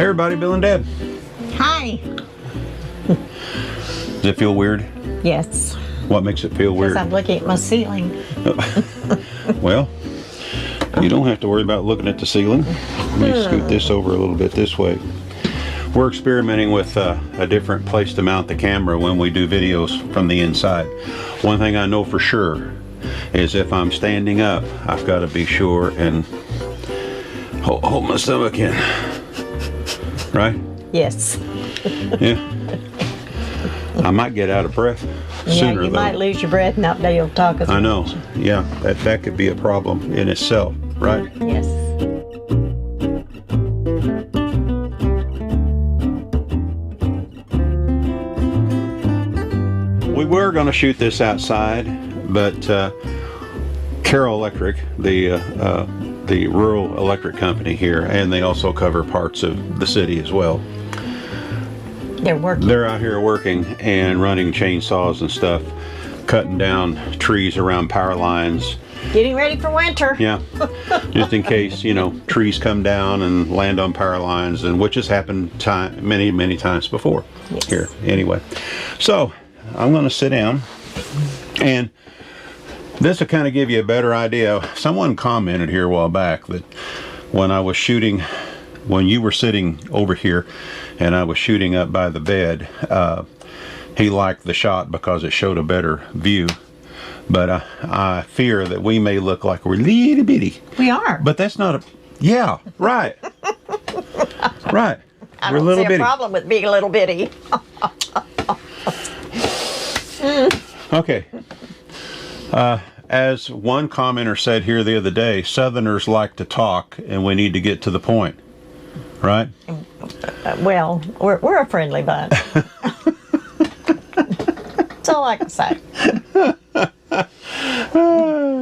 Hey everybody, Bill and Deb. Hi. Does it feel weird? Yes. What makes it feel weird? Because I'm looking at my ceiling. Well, you don't have to worry about looking at the ceiling. Let me scoot this over a little bit this way. We're experimenting with a different place to mount the camera when we do videos from the inside. One thing I know for sure is if I'm standing up, I've got to be sure and hold my stomach in. Right? Yes. Yeah. I might get out of breath sooner, you though. might lose your breath and not be able to talk as much. I know. Yeah, that could be a problem in itself, right? Yes. We were going to shoot this outside, but Carroll Electric, the rural electric company here, and they also cover parts of the city as well. They're working. They're out here working and running chainsaws and stuff, cutting down trees around power lines. Getting ready for winter. Yeah, just in case, trees come down and land on power lines, and which has happened many times before. Yes. Here. Anyway, so I'm going to sit down, and this will kind of give you a better idea. Someone commented here a while back that when I was shooting, when you were sitting over here and I was shooting up by the bed, he liked the shot because it showed a better view. But I fear that we may look like we're little bitty. We are. But that's not a... Yeah, right. Right. I We're don't little see bitty. a problem with being a little bitty. Okay. As one commenter said here the other day, Southerners like to talk and we need to get to the point. Right? Well, we're a friendly bunch. That's all I can say.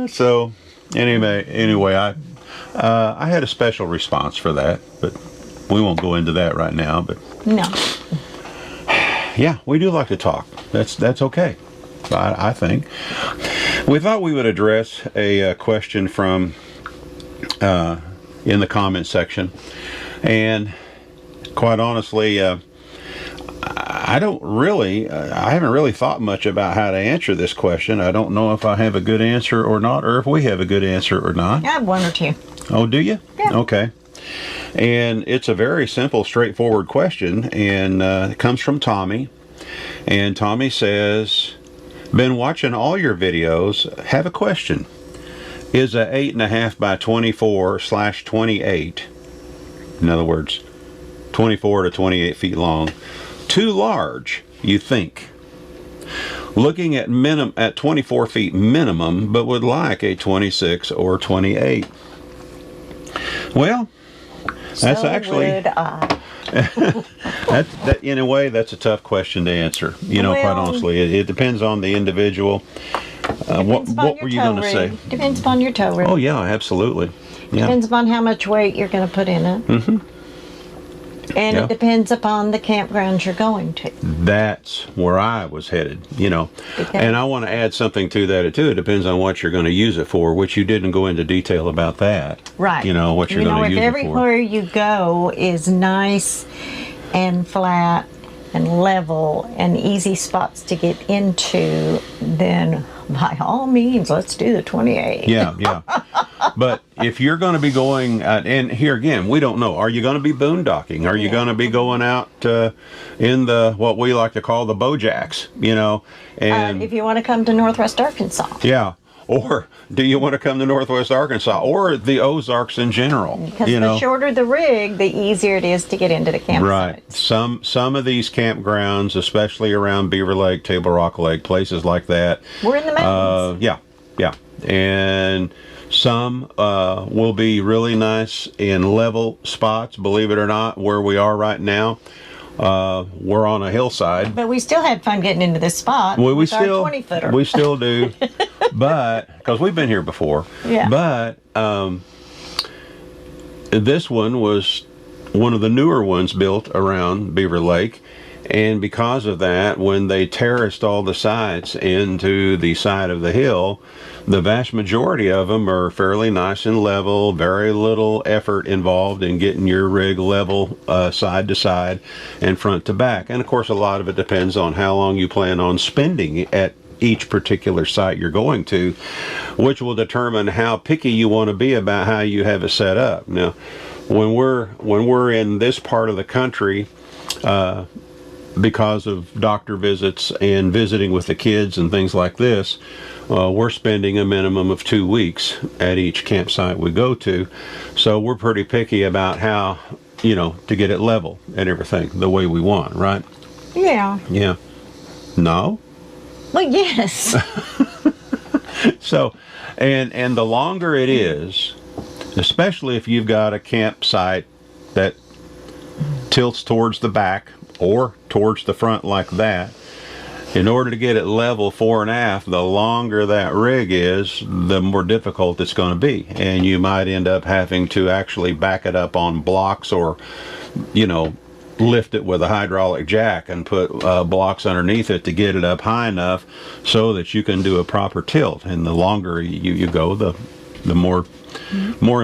So, anyway, I had a special response for that, but we won't go into that right now. But No. yeah, we do like to talk. That's okay, I think. We thought we would address a question from in the comment section, and quite honestly, I haven't really thought much about how to answer this question. I don't know if I have a good answer or not, or if we have a good answer or not. I have one or two. Oh, do you? Yeah. Okay. And it's a very simple, straightforward question, and it comes from Tommy. And Tommy says, been watching all your videos, have a question. Is a 8.5 by 24/28, in other words, 24 to 28 feet long, too large, you think? Looking at 24 feet minimum, but would like a 26 or 28. Well, that's So actually... would I. that in a way, that's a tough question to answer. Quite honestly, it depends on the individual. What were you going to say? Depends upon your toe rig. Oh yeah, absolutely. Yeah. Depends upon how much weight you're going to put in it. Mm-hmm. And Yeah. it depends upon the campgrounds you're going to. That's where I was headed, And I want to add something to that too. It depends on what you're going to use it for, which you didn't go into detail about that. Right. What you're going to use if it for. everywhere you go is nice and flat and level and easy spots to get into, then by all means, let's do the 28. Yeah. But if you're going to be going, and here again, we don't know. Are you going to be boondocking? Are you going to be going out in what we like to call the Bojacks? And if you want to come to Northwest Arkansas. yeah. Or do you want to come to Northwest Arkansas or the Ozarks in general? Because the shorter the rig, the easier it is to get into the campsite. Right. Some of these campgrounds, especially around Beaver Lake, Table Rock Lake, places like that. We're in the mountains. Yeah. And some will be really nice in level spots, believe it or not, where we are right now. We're on a hillside. But we still had fun getting into this spot with our 20-footer. We still do. But, because we've been here before. Yeah. But this one was one of the newer ones built around Beaver Lake. And because of that, when they terraced all the sites into the side of the hill, the vast majority of them are fairly nice and level, very little effort involved in getting your rig level side to side and front to back. And of course, a lot of it depends on how long you plan on spending at each particular site you're going to, which will determine how picky you want to be about how you have it set up. Now, when we're in this part of the country, because of doctor visits and visiting with the kids and things like this, we're spending a minimum of 2 weeks at each campsite we go to. So we're pretty picky about how, to get it level and everything the way we want, right? Yeah. Yeah. No? Well, yes. So, and the longer it is, especially if you've got a campsite that tilts towards the back or towards the front like that, in order to get it level fore and aft, the longer that rig is, the more difficult it's going to be. And you might end up having to actually back it up on blocks or, lift it with a hydraulic jack and put blocks underneath it to get it up high enough so that you can do a proper tilt. And the longer you go, the more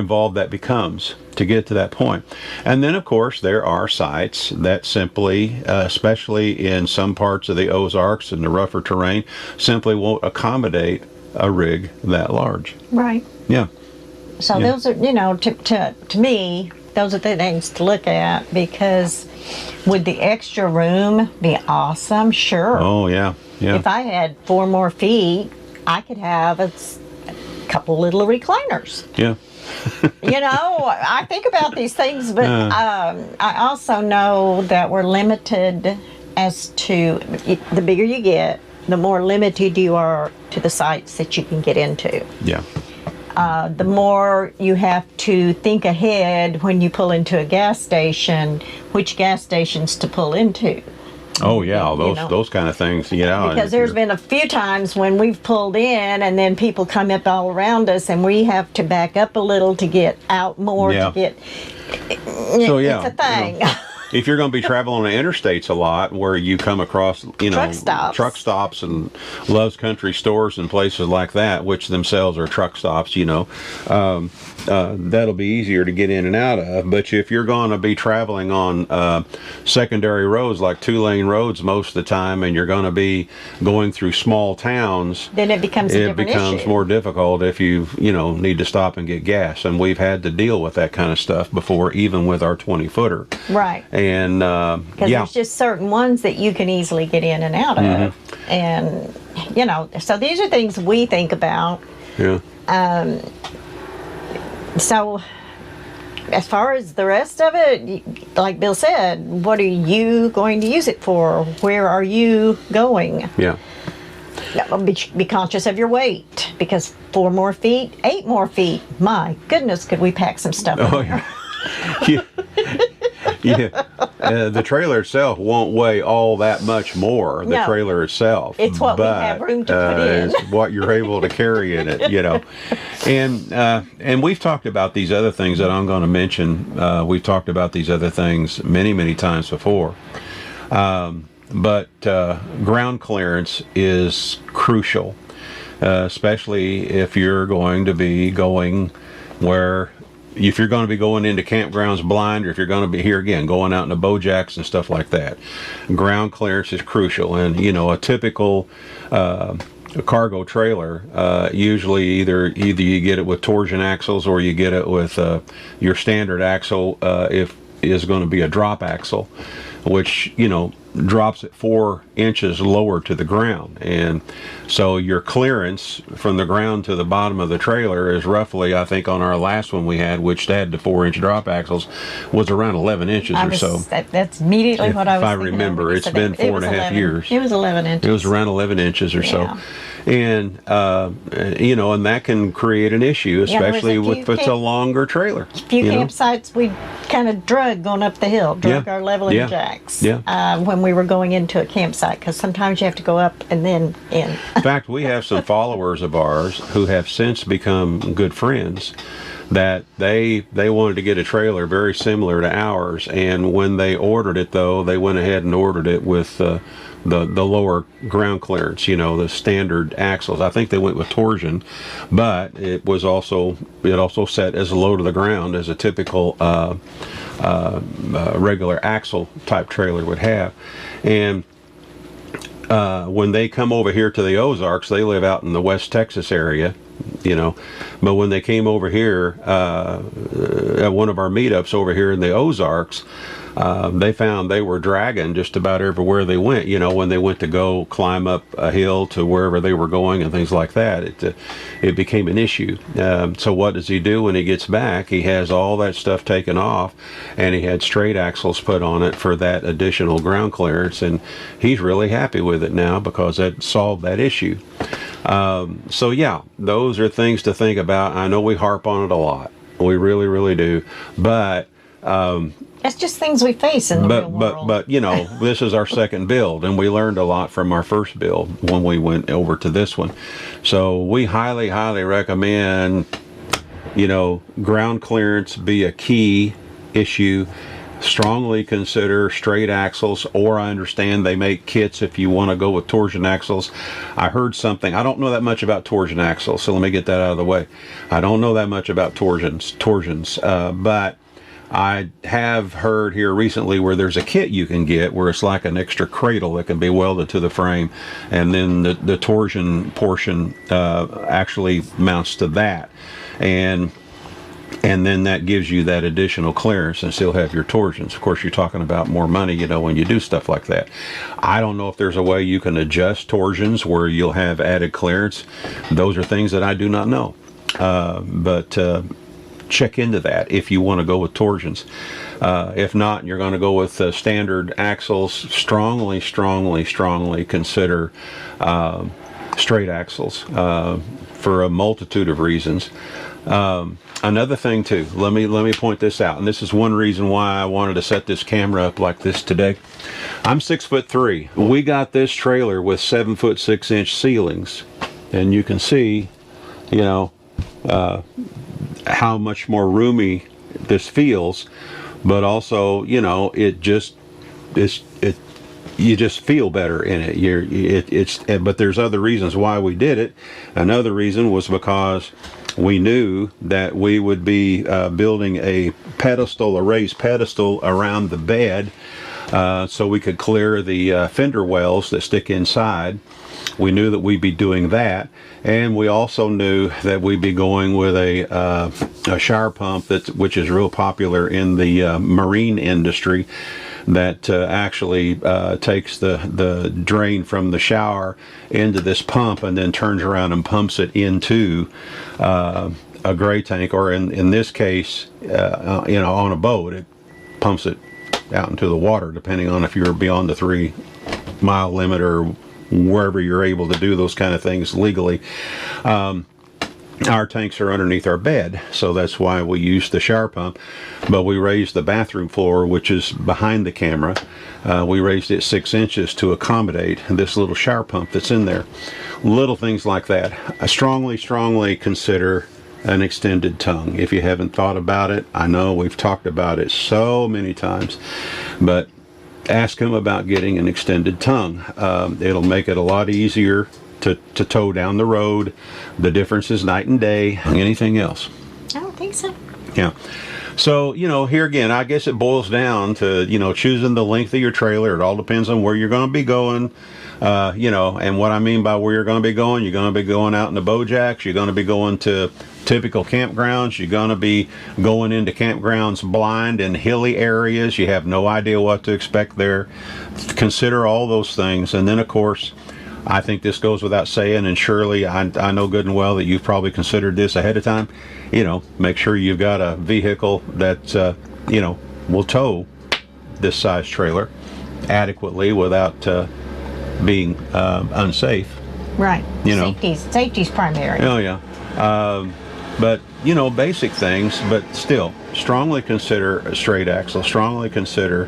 involved that becomes to get to that point. And then of course there are sites that simply, especially in some parts of the Ozarks and the rougher terrain, simply won't accommodate a rig that large. Right. Yeah. So those are, to me, those are the things to look at, because would the extra room be awesome? Sure. Oh yeah. Yeah. If I had 4 more feet, I could have a couple little recliners. Yeah. I think about these things, but I also know that we're limited as to, the bigger you get, the more limited you are to the sites that you can get into. Yeah. The more you have to think ahead when you pull into a gas station, which gas stations to pull into. Oh yeah, those kind of things, Because there's been a few times when we've pulled in and then people come up all around us and we have to back up a little to get out more, Yeah. to get... So yeah, it's a thing. If you're going to be traveling on the interstates a lot, where you come across, Truck stops. and Love's Country stores and places like that, which themselves are truck stops, that'll be easier to get in and out of. But if you're going to be traveling on secondary roads like 2-lane roads most of the time, and you're going to be going through small towns, then it becomes a different issue. more difficult if you need to stop and get gas. And we've had to deal with that kind of stuff before, even with our 20-footer. Right. And because there's just certain ones that you can easily get in and out of. And so these are things we think about. Yeah. So as far as the rest of it, like Bill said, what are you going to use it for? Where are you going? Yeah. Be conscious of your weight, because 4 more feet, 8 more feet, my goodness, could we pack some stuff in there? Yeah. The trailer itself won't weigh all that much more, the trailer itself. It's what we have room to put in. It's what you're able to carry in it, And we've talked about these other things that I'm going to mention. We've talked about these other things many, many times before. But ground clearance is crucial, especially if you're going to be going if you're going to be going into campgrounds blind, or if you're going to be, here again, going out into Bojacks and stuff like that. Ground clearance is crucial. And, a typical cargo trailer, usually either you get it with torsion axles, or you get it with your standard axle, if is going to be a drop axle, which, drops it 4 inches lower to the ground. And so your clearance from the ground to the bottom of the trailer is roughly, I think on our last one we had, which had the 4-inch drop axles, was around 11 inches or so. That's immediately what I was thinking. If I remember, it's been 4.5 years. It was 11 inches. It was around 11 inches or so. And, and that can create an issue, especially if it's a longer trailer. A few campsites we kind of drug going up the hill, our leveling jacks when we were going into a campsite, because sometimes you have to go up and then in. In fact, we have some followers of ours who have since become good friends that they wanted to get a trailer very similar to ours, and when they ordered it, though, they went ahead and ordered it with the lower ground clearance, the standard axles. I think they went with torsion, but it also set as low to the ground as a typical regular axle type trailer would have. And when they come over here to the Ozarks, they live out in the West Texas area, but when they came over here at one of our meetups over here in the Ozarks, they found they were dragging just about everywhere they went. When they went to go climb up a hill to wherever they were going and things like that, it became an issue. So what does he do when he gets back? He has all that stuff taken off, and he had straight axles put on it for that additional ground clearance, and he's really happy with it now because that solved that issue. So yeah, those are things to think about. I know we harp on it a lot. We really, really do. But it's just things we face in the real world. But this is our second build, and we learned a lot from our first build when we went over to this one. So we highly, highly recommend, ground clearance be a key issue. Strongly consider straight axles, or I understand they make kits if you want to go with torsion axles. I heard something. I don't know that much about torsion axles, so let me get that out of the way. I don't know that much about torsions, but I have heard here recently where there's a kit you can get where it's like an extra cradle that can be welded to the frame, and then the torsion portion actually mounts to that, and then that gives you that additional clearance and still have your torsions. Of course, you're talking about more money, when you do stuff like that. I don't know if there's a way you can adjust torsions where you'll have added clearance. Those are things that I do not know. But check into that if you want to go with torsions. If not, you're going to go with standard axles. Strongly consider straight axles for a multitude of reasons. Another thing too, let me point this out, and this is one reason why I wanted to set this camera up like this today. I'm 6'3". We got this trailer with 7'6" ceilings, and you can see, how much more roomy this feels, but also, you just feel better in it. But there's other reasons why we did it. Another reason was because we knew that we would be building a raised pedestal around the bed, so we could clear the fender wells that stick inside. We knew that we'd be doing that, and we also knew that we'd be going with a shower pump which is real popular in the marine industry, that actually takes the drain from the shower into this pump and then turns around and pumps it into a gray tank, or in this case, on a boat, it pumps it out into the water, depending on if you're beyond the 3-mile limit or wherever you're able to do those kind of things legally. Our tanks are underneath our bed, so that's why we use the shower pump. But we raised the bathroom floor, which is behind the camera. We raised it 6 inches to accommodate this little shower pump that's in there. Little things like that. I strongly consider an extended tongue. If you haven't thought about it, I know we've talked about it so many times, but ask them about getting an extended tongue. It'll make it a lot easier to tow down the road. The difference is night and day. Anything else? I don't think so. Yeah. So, here again, I guess it boils down to, choosing the length of your trailer. It all depends on where you're going to be going. And what I mean by where you're going to be going out in the Bojacks. You're going to be going to typical campgrounds. You're going to be going into campgrounds blind in hilly areas. You have no idea what to expect there. Consider all those things. And then, of course, I think this goes without saying, and surely I know good and well that you've probably considered this ahead of time. Make sure you've got a vehicle that, will tow this size trailer adequately without being unsafe. Right. Safety's primary. Oh, yeah. But, basic things, but still, strongly consider a straight axle. Strongly consider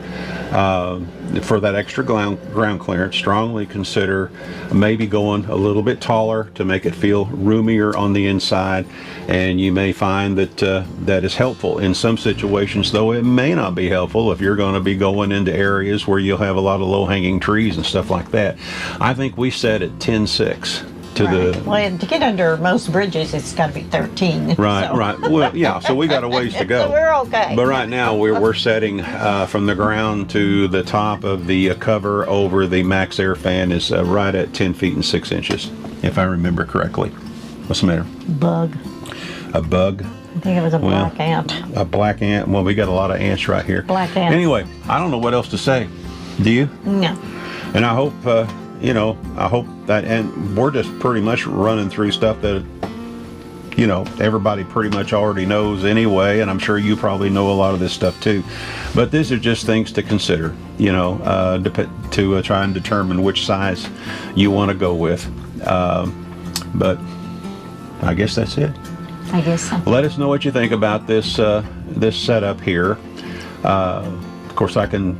for that extra ground clearance. Strongly consider maybe going a little bit taller to make it feel roomier on the inside, and you may find that that is helpful in some situations, though it may not be helpful if you're going to be going into areas where you'll have a lot of low-hanging trees and stuff like that. I think we set at 10.6 to the well, to get under most bridges, it's got to be 13. right, so. right. Well, yeah. So we got a ways to go. So we're okay. But right now we're setting from the ground to the top of the cover over the Max Air fan is right at 10 feet and 6 inches, if I remember correctly. What's the matter? Bug. A bug? I think it was a black ant. A black ant? Well, we got a lot of ants right here. Black ants. Anyway, I don't know what else to say. Do you? No. And I hope, I hope that, and we're just pretty much running through stuff that, everybody pretty much already knows anyway, and I'm sure you probably know a lot of this stuff too. But these are just things to consider, to try and determine which size you want to go with. But I guess that's it. I guess so. Let us know what you think about this this setup here. Of course, I can,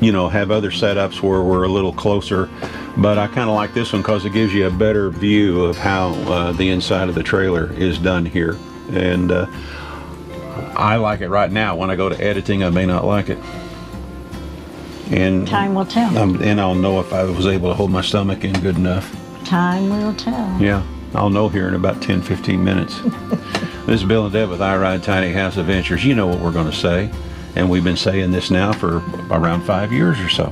have other setups where we're a little closer, but I kind of like this one because it gives you a better view of how the inside of the trailer is done here. And I like it right now. When I go to editing, I may not like it. And Time will tell. and I'll know if I was able to hold my stomach in good enough. Time will tell. Yeah, I'll know here in about 10-15 minutes. This is Bill and Deb with I Ride Tiny House Adventures. You know what we're going to say, and we've been saying this now for around 5 years or so.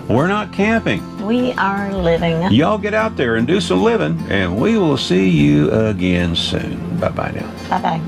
We're not camping. We are living. Y'all get out there and do some living, and we will see you again soon. Bye-bye now. Bye-bye.